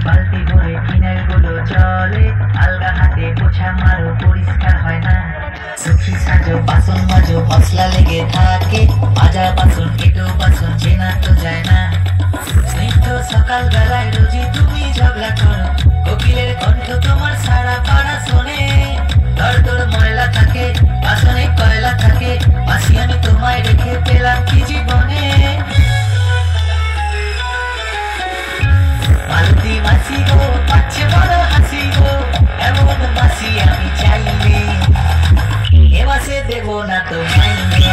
বালতি ভরে ফিনাইল গুলো চলে, আলগা হাতে পোছা মারো পরিষ্কার হয় না। সুখী সাজো বাসন মাজো মশলা লেগে থাকে, মাজা বাসন কেটো বাসন চেনা তো যায় না। স্নিগ্ধ সকাল বেলায় রোজই তুমি ঝগড়া করো, কোকিলের কণ্ঠ তোমার সারা পাড়া শোনে। দর দর ময়লা থাকে বাসনে কয়লা থাকে, মাসি আমি তোমায় রেখে পেলাম কি জীবনে। মালতী মাসি গো পাচ্ছে বড় হাসি গো, এমন মাসি আমি চাইলে এ মাসে দেবো না তো মাইনে।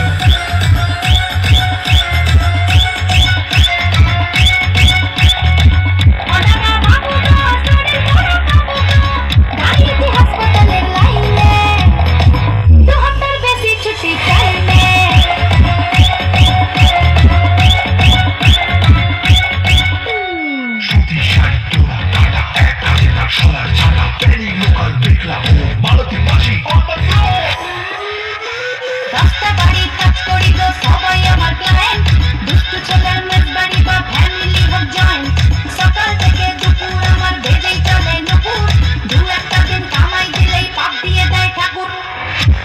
রাস্তা বাড়ি কাজ করি তো সবাই আমার ক্লায়েন্ট, দুষ্টু ছেলের মেজবাড়ি বা ফ্যামিলি হোক জয়েন্ট। সকাল থেকে দুপুর আমার বেজেই চলে নুপুর, দু একটা দিন কামাই দিলেই পাপ দিয়ে দেয় ঠাকুর।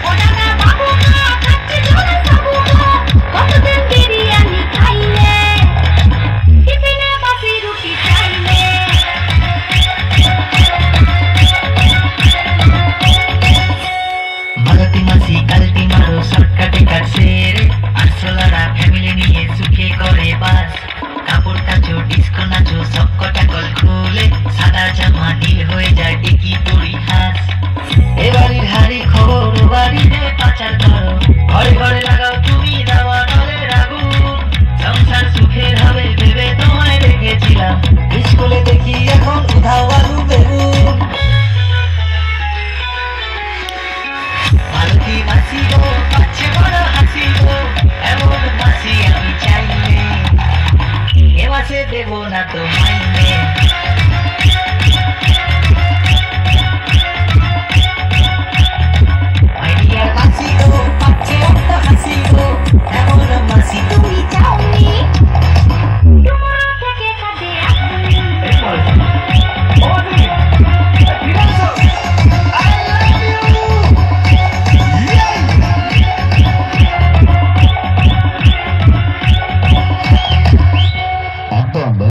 ওটা না বাবু না খাচ্ছি জলে সাবু গো, কতদিন বিরিয়ানি খাইলে, টিফিনে বাসি রুটি চাইলে। মালতী মাসি কালটি মারো শর্টকাটে কাটছে রে, আটশোলারা ফ্যামিলি নিয়ে সুখে করে বাস। কাপড় কাচো ডিস্কো নাচো সব কটা কল খুলে, সাদা জামা নীল হয়ে যায় একই পরি হাস। এ বাড়ির হাড়ি খবর ও বাড়িতে পাচার করো, ঘরে ঘরে লাগাও তুমি দেওয়া নলের আগুন। সংসার সুখের হবে ভেবে তোমায় রেখেছিলাম, স্কুলে দেখি এখন উধাও আলু বেগুন। মালতী মাসি গো পাচ্ছে বড় হাসি গো, এমন মাসি আমি চাইলে এ মাসে দেবো না তো মাইনে।